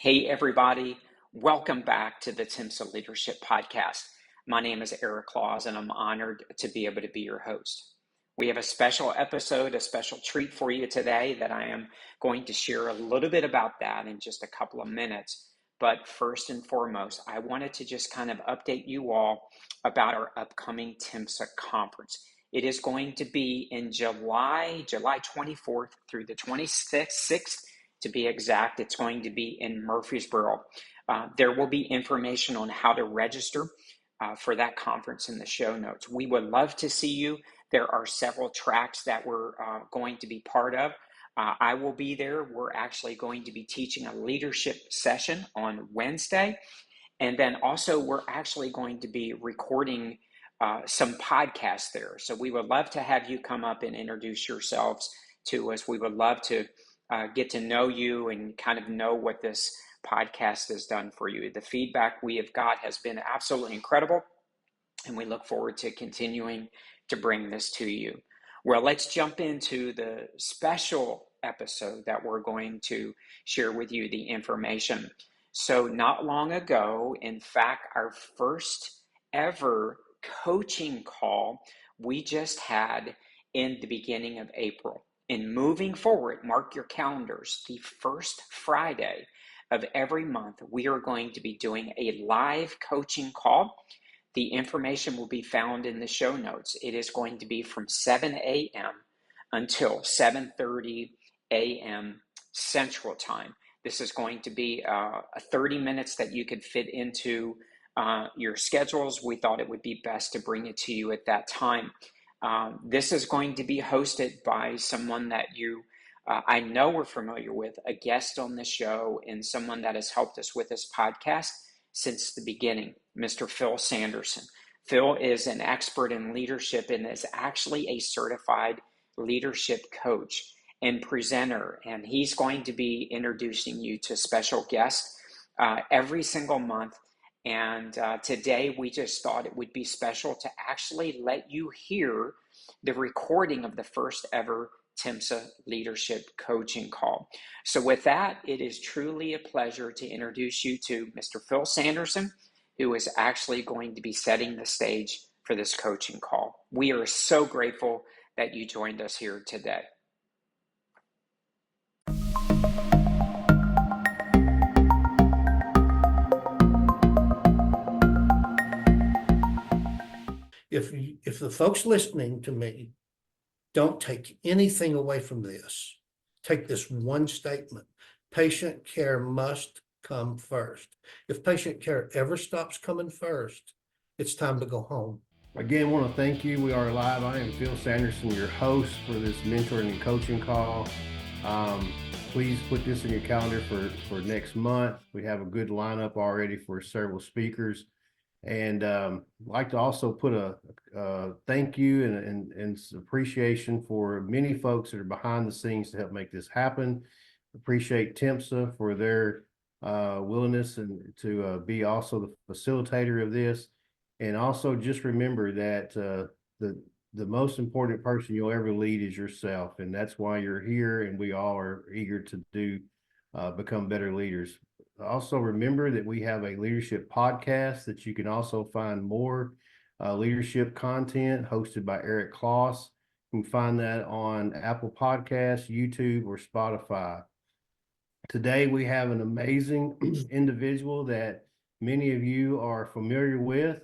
Hey, everybody. Welcome back to the TIMSA Leadership Podcast. My name is Eric Claus, and I'm honored to be able to be your host. We have a special episode, a special treat for you today that I am going to share a little bit about that in just a couple of minutes. But first and foremost, I wanted to just kind of update you all about our upcoming TIMSA conference. It is going to be in July 24th through the 26th. To be exact, it's going to be in Murfreesboro. There will be information on how to register for that conference in the show notes. We would love to see you. There are several tracks that we're going to be part of. I will be there. We're actually going to be teaching a leadership session on Wednesday. And then also, we're actually going to be recording some podcasts there. So we would love to have you come up and introduce yourselves to us. We would love to get to know you and kind of know what this podcast has done for you. The feedback we have got has been absolutely incredible, and we look forward to continuing to bring this to you. Well, let's jump into the special episode that we're going to share with you the information. So not long ago, in fact, our first ever coaching call we just had in the beginning of April. And moving forward, mark your calendars, the first Friday of every month, we are going to be doing a live coaching call. The information will be found in the show notes. It is going to be from 7 a.m. until 7:30 a.m. Central Time. This is going to be 30 minutes that you could fit into your schedules. We thought it would be best to bring it to you at that time. This is going to be hosted by someone that you, I know we're familiar with, a guest on the show and someone that has helped us with this podcast since the beginning, Mr. Phil Sanderson. Phil is an expert in leadership and is actually a certified leadership coach and presenter, and he's going to be introducing you to special guests every single month. And today we just thought it would be special to actually let you hear the recording of the first ever TIMSA leadership coaching call. So with that, it is truly a pleasure to introduce you to Mr. Phil Sanderson, who is actually going to be setting the stage for this coaching call. We are so grateful that you joined us here today. If the folks listening to me don't take anything away from this, take this one statement: patient care must come first. If patient care ever stops coming first, it's time to go home. Again, I want to thank you. We are live. I am Phil Sanderson, your host for this mentoring and coaching call. Please put this in your calendar for next month. We have a good lineup already for several speakers. And I'd like to also put a thank you and appreciation for many folks that are behind the scenes to help make this happen. Appreciate TIMSA for their willingness and to be also the facilitator of this. And also just remember that the most important person you'll ever lead is yourself. And that's why you're here, and we all are eager to become better leaders. Also remember that we have a leadership podcast that you can also find more leadership content hosted by Eric Claus. You can find that on Apple Podcasts, YouTube, or Spotify. Today we have an amazing individual that many of you are familiar with.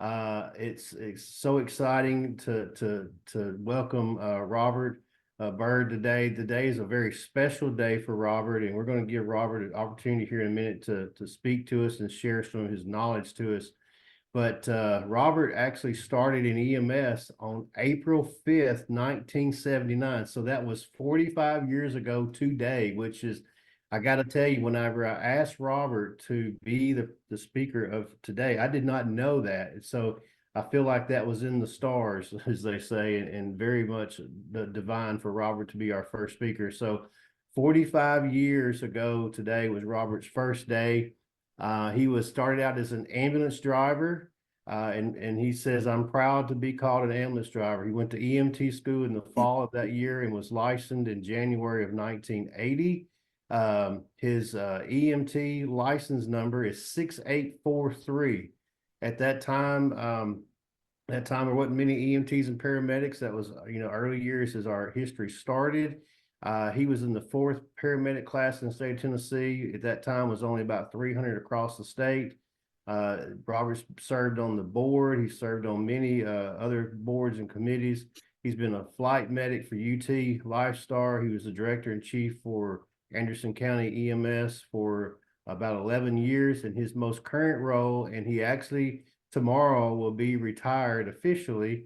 It's so exciting to welcome Robert Bird today. Today is a very special day for Robert, and we're going to give Robert an opportunity here in a minute to speak to us and share some of his knowledge to us. But Robert actually started in EMS on April 5th, 1979. So that was 45 years ago today, which is, I got to tell you, whenever I asked Robert to be the speaker of today, I did not know that. So I feel like that was in the stars, as they say, and very much divine for Robert to be our first speaker. So 45 years ago today was Robert's first day. He was started out as an ambulance driver, and he says, "I'm proud to be called an ambulance driver." He went to EMT school in the fall of that year and was licensed in January of 1980. His EMT license number is 6843. At that time there wasn't many EMTs and paramedics. That was, early years as our history started. He was in the 4th paramedic class in the state of Tennessee. At that time was only about 300 across the state. Robert served on the board. He served on many other boards and committees. He's been a flight medic for UT Lifestar. He was the director and chief for Anderson County EMS for about 11 years in his most current role, and he actually tomorrow will be retired officially.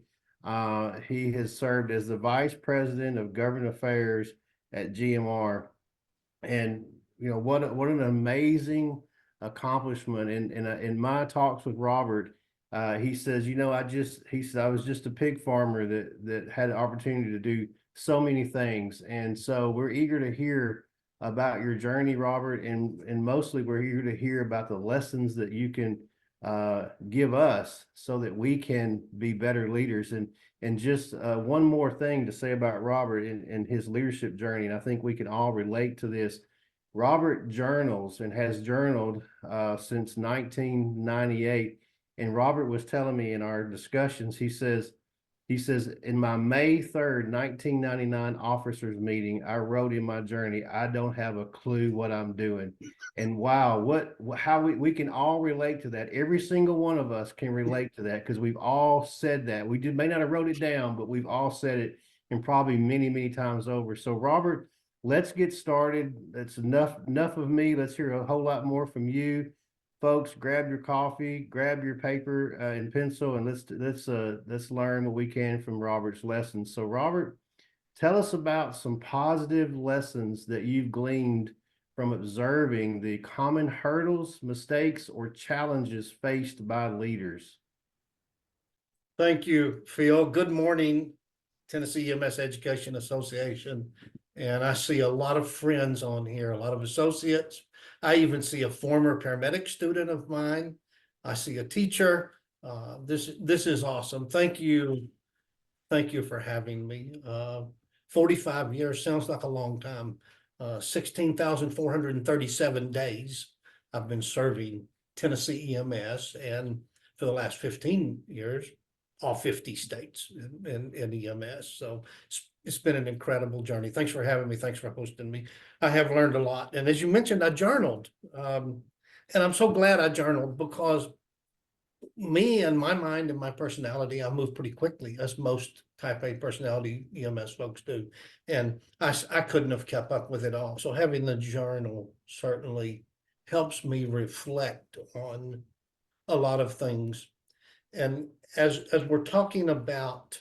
He has served as the vice president of government affairs at GMR, and what an amazing accomplishment. And in my talks with Robert, he says, he said I was just a pig farmer that had the opportunity to do so many things, and so we're eager to hear about your journey, Robert, and mostly we're eager to hear about the lessons that you can give us so that we can be better leaders. And just one more thing to say about Robert and his leadership journey, and I think we can all relate to this. Robert journals and has journaled since 1998. And Robert was telling me in our discussions, he says, in my May 3rd, 1999 officers meeting, I wrote in my journey, I don't have a clue what I'm doing. And wow, how we can all relate to that. Every single one of us can relate to that because we've all said that. We may not have wrote it down, but we've all said it, and probably many, many times over. So Robert, let's get started. That's enough of me. Let's hear a whole lot more from you. Folks, grab your coffee, grab your paper and pencil, and let's learn what we can from Robert's lessons. So, Robert, tell us about some positive lessons that you've gleaned from observing the common hurdles, mistakes, or challenges faced by leaders. Thank you, Phil. Good morning, Tennessee EMS Education Association. And I see a lot of friends on here, a lot of associates. I even see a former paramedic student of mine. I see a teacher. This is awesome. Thank you. Thank you for having me. 45 years sounds like a long time. 16,437 days I've been serving Tennessee EMS, and for the last 15 years, all 50 states in EMS. So it's been an incredible journey. Thanks for having me. Thanks for hosting me. I have learned a lot. And as you mentioned, I journaled. And I'm so glad I journaled because me and my mind and my personality, I move pretty quickly, as most type A personality EMS folks do. And I couldn't have kept up with it all. So having the journal certainly helps me reflect on a lot of things. And as we're talking about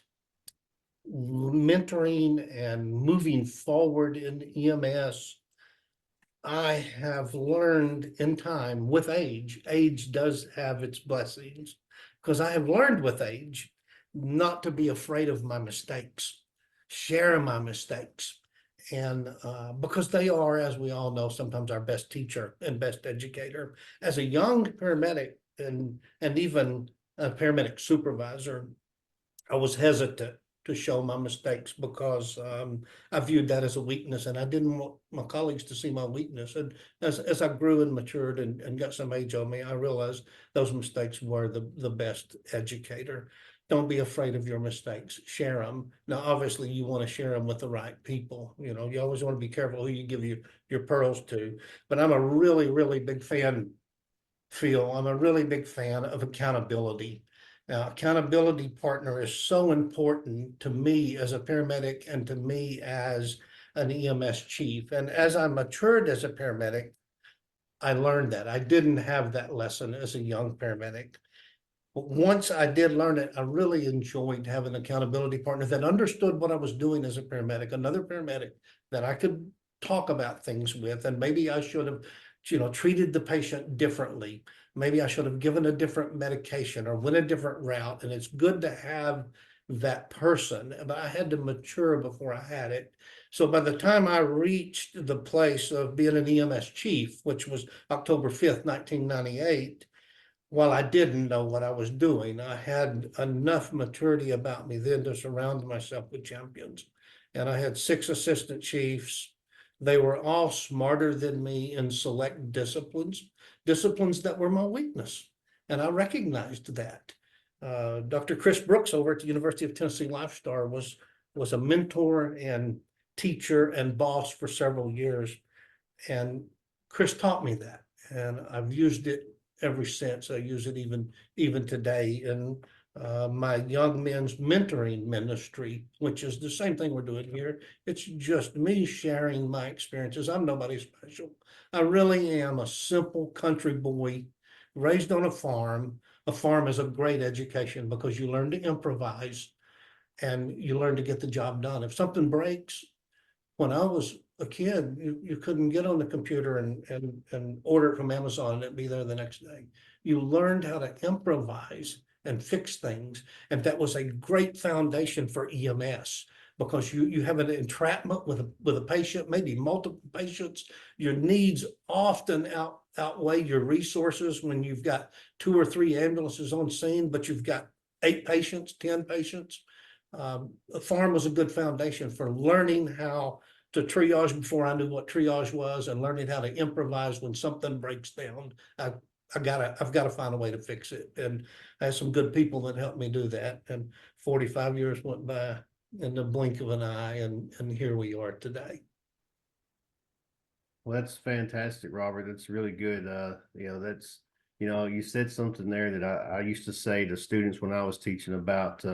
mentoring and moving forward in EMS, I have learned in time with age does have its blessings, because I have learned with age not to be afraid of my mistakes, share my mistakes. And because they are, as we all know, sometimes our best teacher and best educator. As a young paramedic and even a paramedic supervisor, I was hesitant to show my mistakes because I viewed that as a weakness, and I didn't want my colleagues to see my weakness. And as I grew and matured and got some age on me, I realized those mistakes were the best educator. Don't be afraid of your mistakes. Share them. Now, obviously, you want to share them with the right people. You always want to be careful who you give your pearls to. But I'm a really, really big fan, Phil. I'm a really big fan of accountability. Now, accountability partner is so important to me as a paramedic and to me as an EMS chief. And as I matured as a paramedic, I learned that. I didn't have that lesson as a young paramedic. But once I did learn it, I really enjoyed having an accountability partner that understood what I was doing as a paramedic, another paramedic that I could talk about things with. And maybe I should have, treated the patient differently. Maybe I should have given a different medication or went a different route. And it's good to have that person, but I had to mature before I had it. So by the time I reached the place of being an EMS chief, which was October 5th, 1998, while I didn't know what I was doing, I had enough maturity about me then to surround myself with champions. And I had 6 assistant chiefs, They were all smarter than me in select disciplines that were my weakness. And I recognized that. Dr. Chris Brooks over at the University of Tennessee Lifestar was a mentor and teacher and boss for several years. And Chris taught me that. And I've used it ever since. I use it even today in my young men's mentoring ministry, which is the same thing we're doing here. It's just me sharing my experiences. I'm nobody special. I really am a simple country boy raised on a farm. A farm is a great education because you learn to improvise and you learn to get the job done. If something breaks, when I was a kid, you couldn't get on the computer and order it from Amazon and it'd be there the next day. You learned how to improvise and fix things. And that was a great foundation for EMS because you have an entrapment with a patient, maybe multiple patients. Your needs often outweigh your resources when you've got 2 or 3 ambulances on scene, but you've got 8 patients, 10 patients. A farm was a good foundation for learning how to triage before I knew what triage was and learning how to improvise when something breaks down. I've got to find a way to fix it. And I had some good people that helped me do that. And 45 years went by in the blink of an eye, and here we are today. Well, that's fantastic, Robert. That's really good. That's, you said something there that I used to say to students when I was teaching about,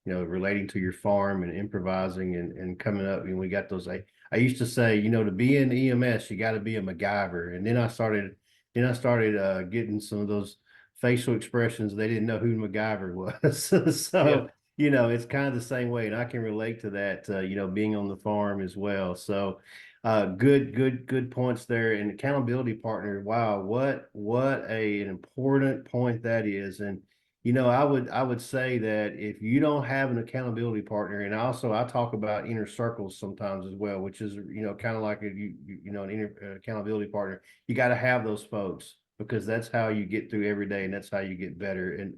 relating to your farm and improvising and coming up. And we got those, I used to say, to be in EMS, you got to be a MacGyver. And then I started getting some of those facial expressions. They didn't know who MacGyver was. So, it's kind of the same way. And I can relate to that, being on the farm as well. So, good points there. And accountability partner. Wow, what an important point that is. And I would say that if you don't have an accountability partner, and also I talk about inner circles sometimes as well, which is kind of like an inner accountability partner. You got to have those folks because that's how you get through every day, and that's how you get better. And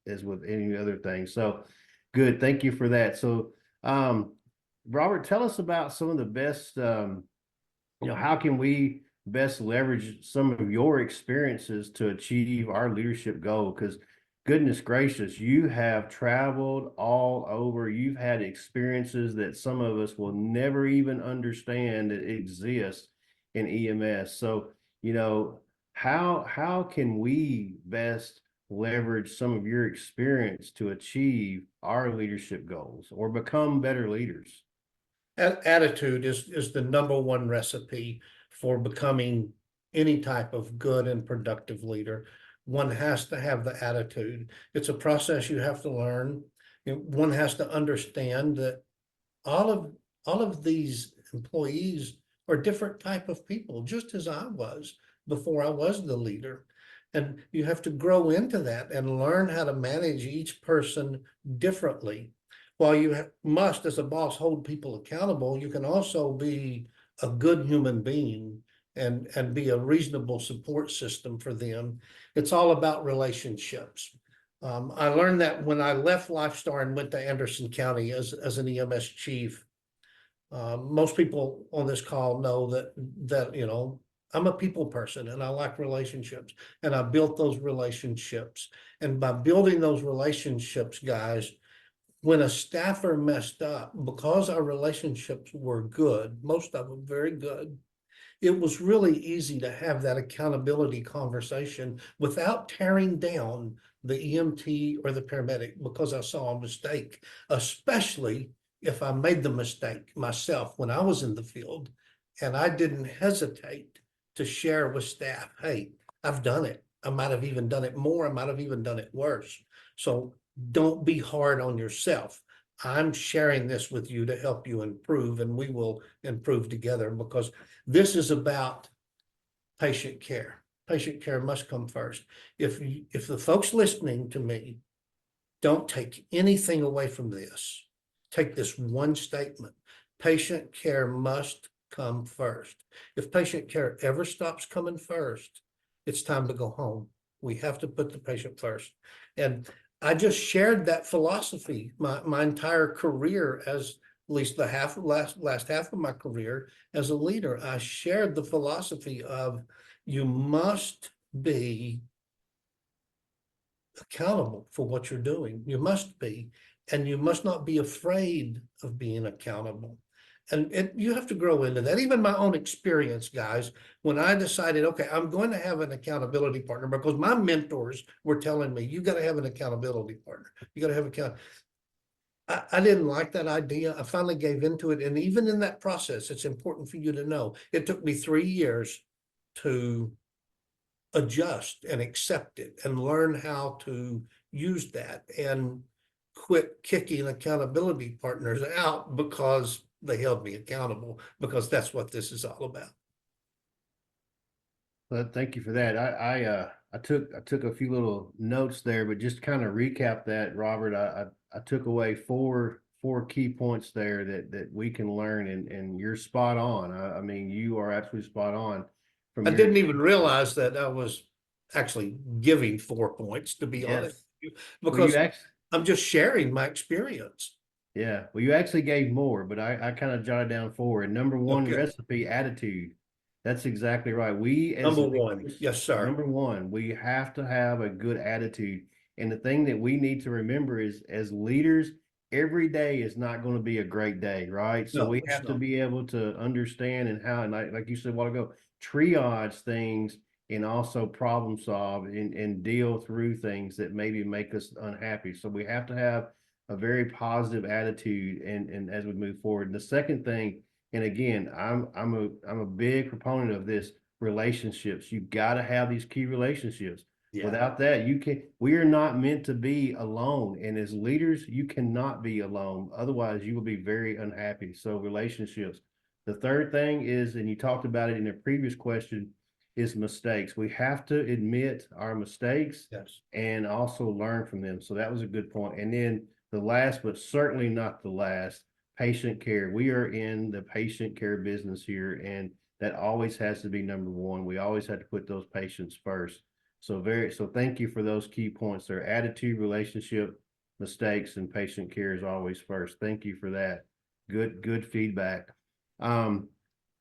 as with any other thing. So good, thank you for that. So Robert, tell us about some of the best. How can we best leverage some of your experiences to achieve our leadership goal? Because goodness gracious, you have traveled all over. You've had experiences that some of us will never even understand that exist in EMS. So, how can we best leverage some of your experience to achieve our leadership goals or become better leaders? Attitude is the number one recipe for becoming any type of good and productive leader. One has to have the attitude. It's a process you have to learn. One has to understand that all of these employees are different type of people, just as I was before I was the leader. And you have to grow into that and learn how to manage each person differently. While you must, as a boss, hold people accountable, you can also be a good human being and be a reasonable support system for them. It's all about relationships. I learned that when I left Lifestar and went to Anderson County as an EMS chief. Most people on this call know that I'm a people person and I like relationships, and I built those relationships. And by building those relationships, guys, when a staffer messed up, because our relationships were good, most of them very good, it was really easy to have that accountability conversation without tearing down the EMT or the paramedic because I saw a mistake, especially if I made the mistake myself when I was in the field. And I didn't hesitate to share with staff, hey, I've done it. I might have even done it more. I might have even done it worse. So don't be hard on yourself. I'm sharing this with you to help you improve, and we will improve together because this is about patient care. Patient care must come first. If the folks listening to me don't take anything away from this, take this one statement: patient care must come first. If patient care ever stops coming first, it's time to go home. We have to put the patient first. And I just shared that philosophy my entire career as least the last half of my career as a leader, I shared the philosophy of you must be accountable for what you're doing. You must be, and you must not be afraid of being accountable. And you have to grow into that. Even my own experience, guys, when I decided, okay, I'm going to have an accountability partner because my mentors were telling me, you got to have an accountability partner. You got to have account. I didn't like that idea. I finally gave into it. And even in that process, it's important for you to know, it took me 3 years to adjust and accept it and learn how to use that and quit kicking accountability partners out because they held me accountable, because that's what this is all about. Well, thank you for that. I took a few little notes there, but just kind of recap that, Robert. I took away four key points there that we can learn, and you're spot on. I mean, you are absolutely spot on from I your didn't even realize that I was actually giving 4 points, to be honest yes. with you, Well, you because actually I'm just sharing my experience. yeah. Well, you actually gave more, but I kind of jotted down four. And number one Okay. recipe, attitude. That's exactly right. We as Number one, leaders, yes, sir. number one, we have to have a good attitude. And the thing that we need to remember is as leaders, every day is not going to be a great day, right? So No, we it's have to not. be able to understand and how, and like you said a while ago, triage things and also problem solve and deal through things that maybe make us unhappy. So we have to have a very positive attitude and as we move forward. And the second thing, and again, I'm a big proponent of this, relationships. You got to have these key relationships. Yeah. Without that, we are not meant to be alone. And as leaders, you cannot be alone. Otherwise, you will be very unhappy. So relationships. The third thing is, and you talked about it in a previous question, is mistakes. We have to admit our mistakes Yes. and also learn from them. So that was a good point. And then the last, but certainly not the last, patient care. We are in the patient care business here, and that always has to be number one. We always have to put those patients first. So thank you for those key points there. Attitude, relationship, mistakes, and patient care is always first. Thank you for that. Good feedback.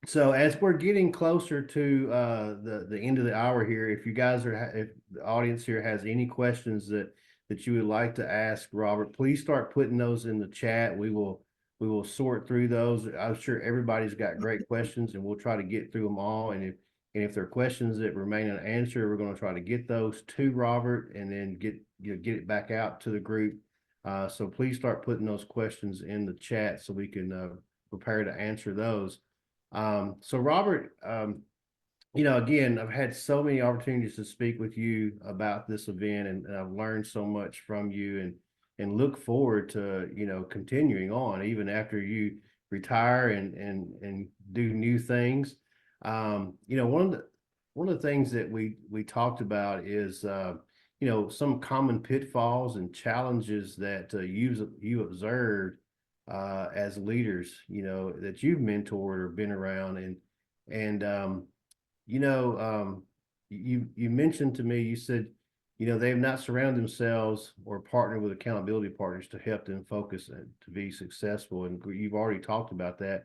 So as we're getting closer to the end of the hour here, if you guys if the audience here has any questions that you would like to ask Robert, please start putting those in the chat. We will sort through those. I'm sure everybody's got great questions, and we'll try to get through them all. And if there are questions that remain unanswered, we're going to try to get those to Robert and then get it back out to the group. So please start putting those questions in the chat so we can prepare to answer those. So Robert, again, I've had so many opportunities to speak with you about this event, and I've learned so much from you, and look forward to continuing on even after you retire and do new things. One of the things that we talked about is some common pitfalls and challenges that you observed as leaders, that you've mentored or been around, and you mentioned to me, you said, they have not surrounded themselves or partnered with accountability partners to help them focus and to be successful. And you've already talked about that.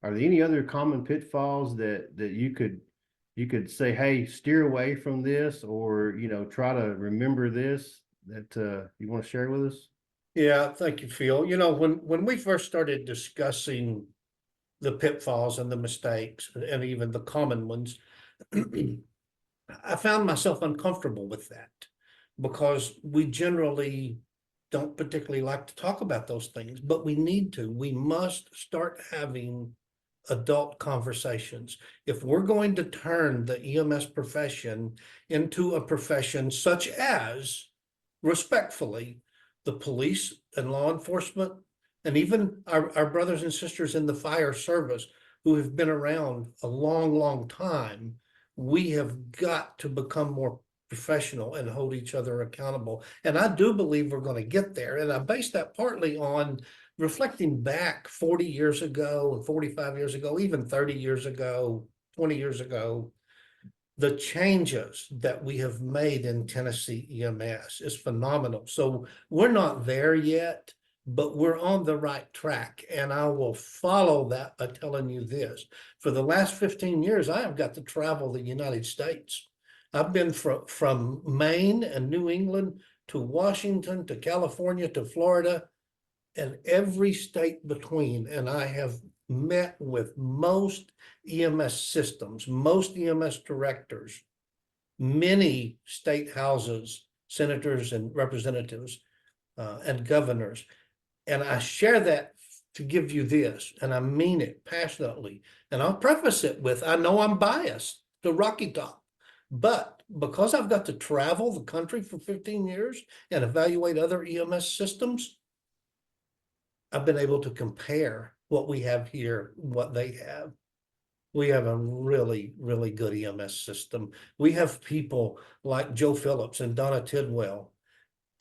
Are there any other common pitfalls that you could say, hey, steer away from this, or try to remember this, that you want to share with us? Yeah, thank you, Phil. When we first started discussing the pitfalls and the mistakes and even the common ones, I found myself uncomfortable with that because we generally don't particularly like to talk about those things, but we need to. We must start having adult conversations. If we're going to turn the EMS profession into a profession such as, respectfully, the police and law enforcement, and even our brothers and sisters in the fire service who have been around a long, long time, we have got to become more professional and hold each other accountable. And I do believe we're going to get there. And I base that partly on reflecting back 40 years ago, 45 years ago, even 30 years ago, 20 years ago. The changes that we have made in Tennessee EMS is phenomenal. So we're not there yet, but we're on the right track. And I will follow that by telling you this. For the last 15 years, I have got to travel the United States. I've been from Maine and New England to Washington to California to Florida and every state between. And I have met with most EMS systems, most EMS directors, many state houses, senators and representatives, and governors. And I share that to give you this, and I mean it passionately. And I'll preface it with, I know I'm biased to Rocky Top, but because I've got to travel the country for 15 years and evaluate other EMS systems, I've been able to compare what we have here, what they have. We have a really, really good EMS system. We have people like Joe Phillips and Donna Tidwell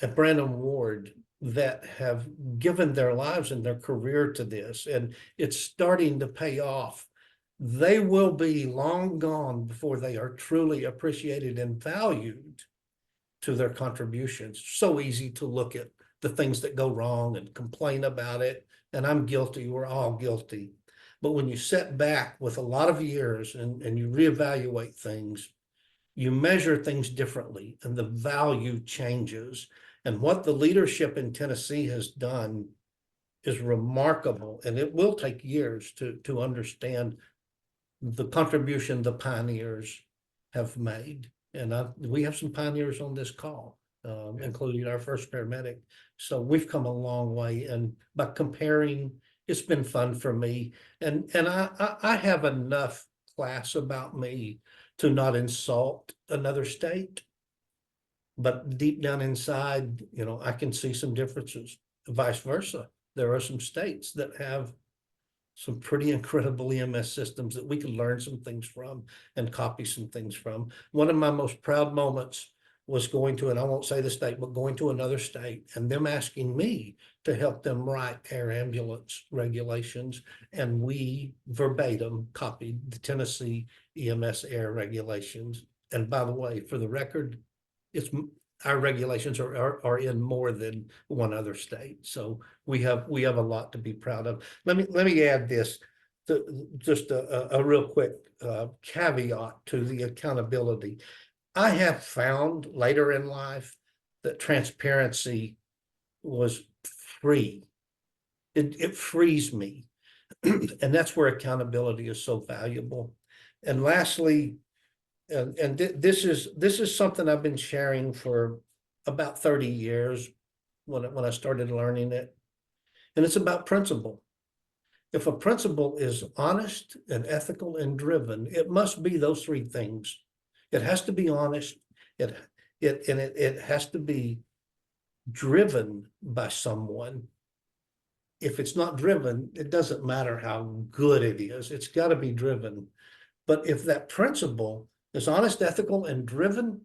and Brandon Ward that have given their lives and their career to this, and it's starting to pay off. They will be long gone before they are truly appreciated and valued to their contributions. So easy to look at the things that go wrong and complain about it, and I'm guilty, we're all guilty. But when you sit back with a lot of years and you reevaluate things, you measure things differently and the value changes. And what the leadership in Tennessee has done is remarkable, and it will take years to understand the contribution the pioneers have made. And we have some pioneers on this call, including our first paramedic. So we've come a long way, and by comparing, it's been fun for me. And I have enough class about me to not insult another state. But deep down inside, I can see some differences. Vice versa. There are some states that have some pretty incredible EMS systems that we can learn some things from and copy some things from. One of my most proud moments was going to, and I won't say the state, but going to another state and them asking me to help them write air ambulance regulations. And we verbatim copied the Tennessee EMS air regulations. And by the way, for the record, it's our regulations are in more than one other state. So we have a lot to be proud of. Let me add this, just a real quick caveat to the accountability. I have found later in life that transparency was free. It frees me. And that's where accountability is so valuable. And lastly, and this is something I've been sharing for about 30 years when I started learning it. And it's about principle. If a principle is honest and ethical and driven, it must be those three things. It has to be honest, it has to be driven by someone. If it's not driven, it doesn't matter how good it is. It's got to be driven. But if that principle is honest, ethical, and driven,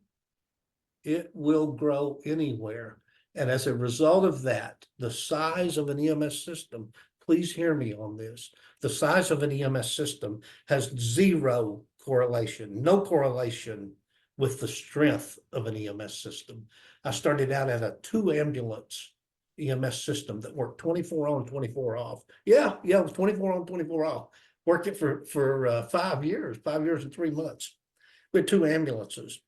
it will grow anywhere. And as a result of that, the size of an EMS system, please hear me on this, the size of an EMS system has zero correlation, no correlation with the strength of an EMS system. I started out at a 2-ambulance EMS system that worked 24 on, 24 off. Yeah, it was 24 on, 24 off. Worked it for 5 years and 3 months. We had 2 ambulances.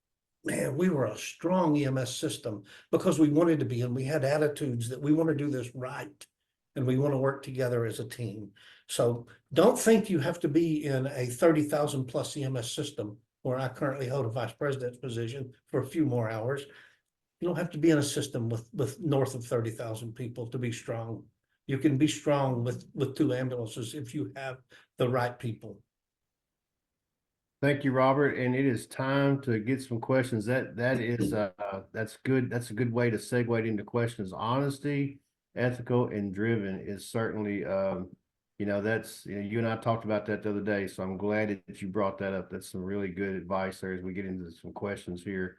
Man, we were a strong EMS system because we wanted to be, and we had attitudes that we want to do this right. And we want to work together as a team. So don't think you have to be in a 30,000 plus EMS system where I currently hold a vice president's position for a few more hours. You don't have to be in a system with north of 30,000 people to be strong. You can be strong with 2 ambulances if you have the right people. Thank you, Robert. And it is time to get some questions. That's good. That's a good way to segue into questions. Honesty, ethical, and driven is certainly, that's, you and I talked about that the other day. So I'm glad that you brought that up. That's some really good advice there as we get into some questions here.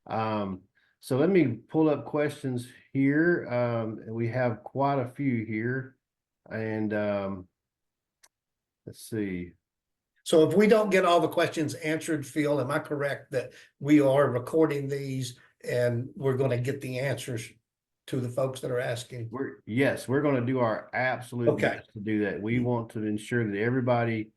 So let me pull up questions here. We have quite a few here, and let's see. So if we don't get all the questions answered, Phil, am I correct that we are recording these and we're going to get the answers to the folks that are asking? We're going to do our absolute Okay. best to do that. We want to ensure that everybody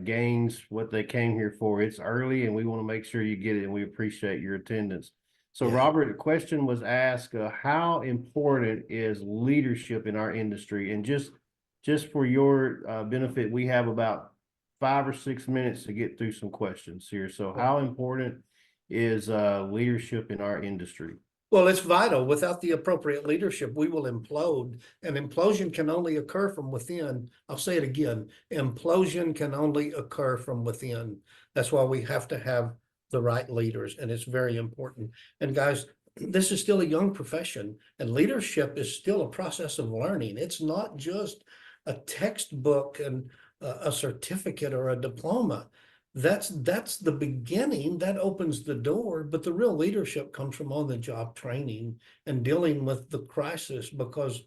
gains what they came here for. It's early and we want to make sure you get it, and we appreciate your attendance. So Yeah. Robert, the question was asked, how important is leadership in our industry? And just for your benefit, we have about 5 or 6 minutes to get through some questions here. So how important is leadership in our industry? Well, it's vital. Without the appropriate leadership, we will implode, and implosion can only occur from within. I'll say it again. Implosion can only occur from within. That's why we have to have the right leaders, and it's very important. And guys, this is still a young profession, and leadership is still a process of learning. It's not just a textbook and a certificate or a diploma. That's the beginning, that opens the door, but the real leadership comes from on the job training and dealing with the crisis, because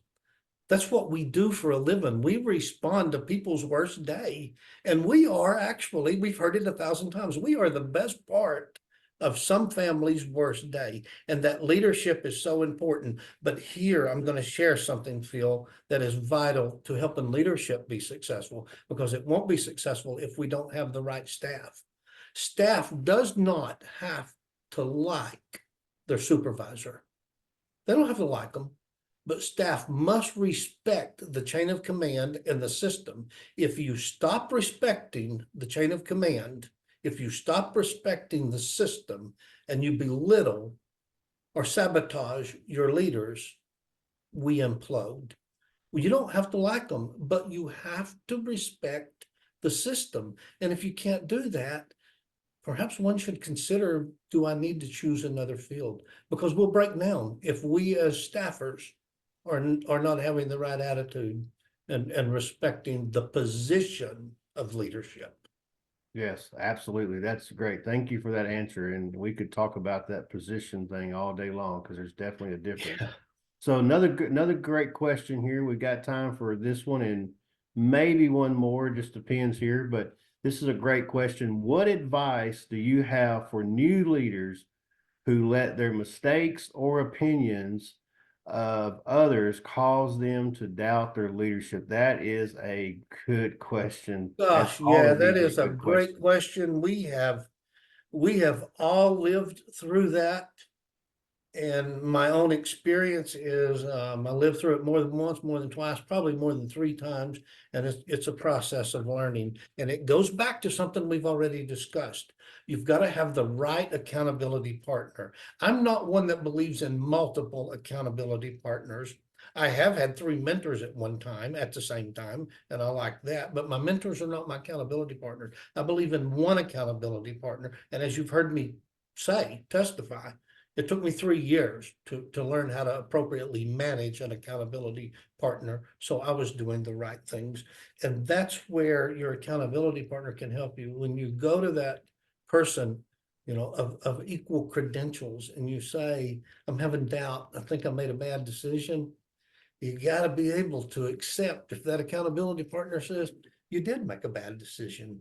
that's what we do for a living. We respond to people's worst day, and we are actually, we've heard it 1,000 times, we are the best part of some family's worst day, and that leadership is so important. But here I'm going to share something, Phil, that is vital to helping leadership be successful, because it won't be successful if we don't have the right staff. Staff does not have to like their supervisor. They don't have to like them, but staff must respect the chain of command and the system. If you stop respecting the chain of command, if you stop respecting the system, and you belittle or sabotage your leaders, we implode. You don't have to like them, but you have to respect the system. And if you can't do that, perhaps one should consider, do I need to choose another field? Because we'll break down if we as staffers are not having the right attitude and respecting the position of leadership. Yes, absolutely. That's great. Thank you for that answer. And we could talk about that position thing all day long, because there's definitely a difference. Yeah. So another great question here. We got time for this one and maybe one more, just depends here, but this is a great question. What advice do you have for new leaders who let their mistakes or opinions of others cause them to doubt their leadership? That is a good question. Gosh, All yeah, of these that are is a good great question. We have all lived through that. And my own experience is, I lived through it more than once, more than twice, probably more than 3 times. And it's a process of learning. And it goes back to something we've already discussed. You've got to have the right accountability partner. I'm not one that believes in multiple accountability partners. I have had 3 mentors at one time, at the same time, and I like that. But my mentors are not my accountability partners. I believe in one accountability partner. And as you've heard me testify, it took me 3 years to learn how to appropriately manage an accountability partner. So I was doing the right things. And that's where your accountability partner can help you. When you go to that person, of equal credentials, and you say, I'm having doubt, I think I made a bad decision. You got to be able to accept if that accountability partner says you did make a bad decision.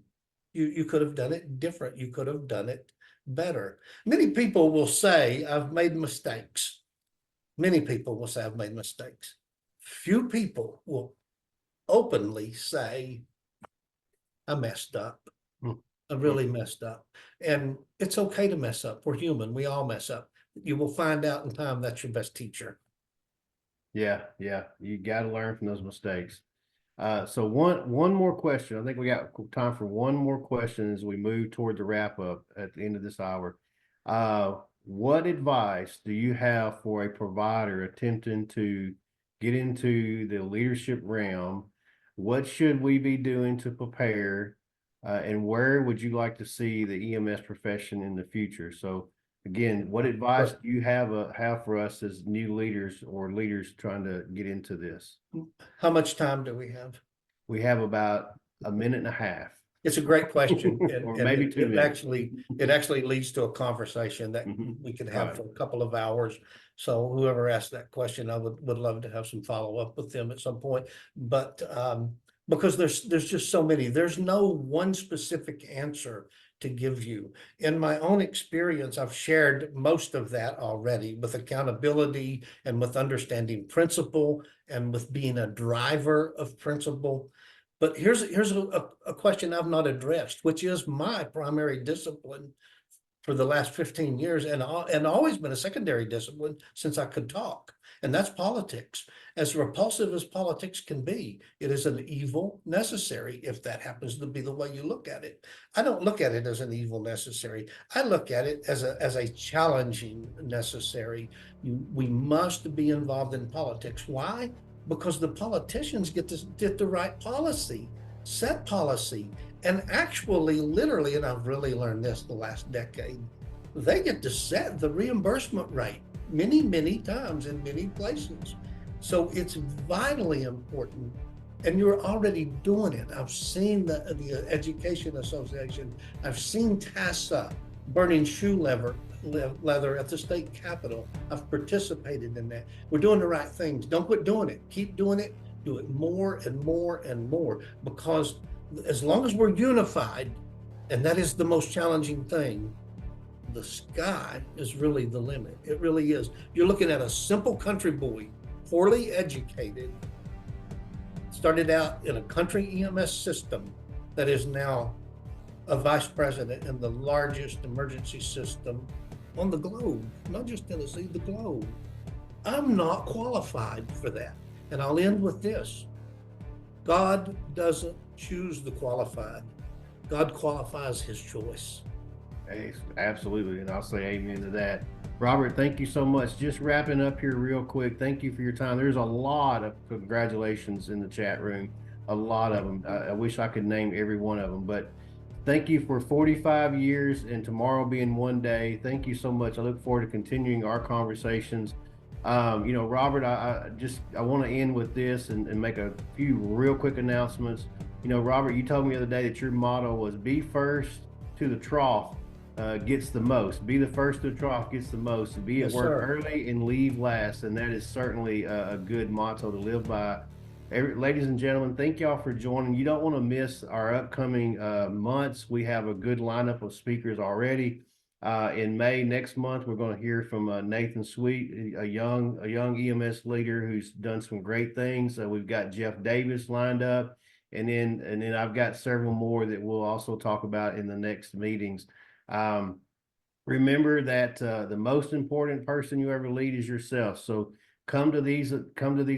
You could have done it different. You could have done it better. Many people will say, I've made mistakes. Many people will say, I've made mistakes. Few people will openly say, I messed up. I really messed up. And it's okay to mess up. We're human. We all mess up. You will find out in time that's your best teacher. Yeah, you got to learn from those mistakes. So one more question. I think we got time for one more question as we move toward the wrap up at the end of this hour. What advice do you have for a provider attempting to get into the leadership realm? What should we be doing to prepare? And where would you like to see the EMS profession in the future? So again, what advice do you have for us as new leaders or leaders trying to get into this? How much time do we have? We have about a minute and a half. It's a great question. Or maybe 2 minutes. It actually leads to a conversation that we could have for a couple of hours. So whoever asked that question, I would love to have some follow-up with them at some point. But because there's just so many, there's no one specific answer to give you. In my own experience, I've shared most of that already with accountability and with understanding principle and with being a driver of principle. But here's a question I've not addressed, which is my primary discipline for the last 15 years and always been a secondary discipline since I could talk. And that's politics. As repulsive as politics can be, it is an evil necessary if that happens to be the way you look at it. I don't look at it as an evil necessary. I look at it as a challenging necessary. We must be involved in politics. Why? Because the politicians get the right policy, set policy, and actually, literally, and I've really learned this the last decade, they get to set the reimbursement rate many, many times in many places. So it's vitally important, and you're already doing it. I've seen the Education Association. I've seen TASA burning shoe leather at the state capitol. I've participated in that. We're doing the right things. Don't quit doing it. Keep doing it. Do it more and more and more, because as long as we're unified, and that is the most challenging thing, the sky is really the limit. It really is. You're looking at a simple country boy, poorly educated, started out in a country EMS system that is now a vice president in the largest emergency system on the globe, not just Tennessee, the globe. I'm not qualified for that. And I'll end with this. God doesn't choose the qualified. God qualifies his choice. Absolutely. And I'll say amen to that. Robert, thank you so much. Just wrapping up here real quick. Thank you for your time. There's a lot of congratulations in the chat room, a lot of them. I wish I could name every one of them, but thank you for 45 years and tomorrow being one day. Thank you so much. I look forward to continuing our conversations. Robert, I want to end with this and make a few real quick announcements. Robert, you told me the other day that your motto was be first to the trough gets the most. Be the first to the trough gets the most. Be at work early and leave last. And that is certainly a good motto to live by. Ladies and gentlemen, thank y'all for joining. You don't want to miss our upcoming months. We have a good lineup of speakers already. In May next month, we're going to hear from Nathan Sweet, a young EMS leader who's done some great things. We've got Jeff Davis lined up, and then I've got several more that we'll also talk about in the next meetings. Remember that the most important person you ever lead is yourself. So come to these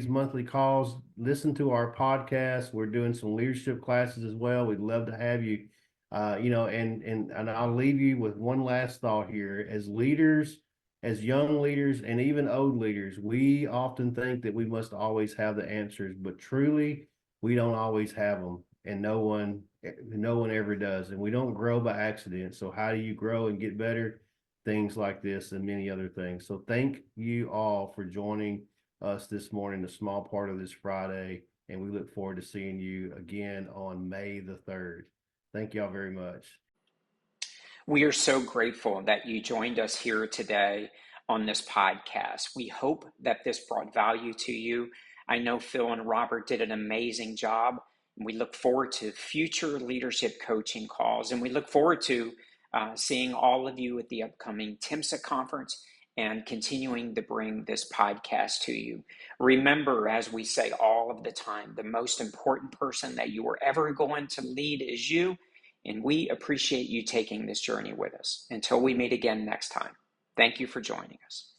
monthly calls, listen to our podcast. We're doing some leadership classes as well. We'd love to have you. And I'll leave you with one last thought here. As leaders, as young leaders, and even old leaders, we often think that we must always have the answers, but truly, we don't always have them, and no one ever does. And we don't grow by accident. So how do you grow and get better? Things like this and many other things. So thank you all for joining us this morning, a small part of this Friday, and we look forward to seeing you again on May the 3rd. Thank y'all very much. We are so grateful that you joined us here today on this podcast. We hope that this brought value to you. I know Phil and Robert did an amazing job. We look forward to future leadership coaching calls, and we look forward to seeing all of you at the upcoming TIMSA conference and continuing to bring this podcast to you. Remember, as we say all of the time, the most important person that you are ever going to lead is you, and we appreciate you taking this journey with us. Until we meet again next time, thank you for joining us.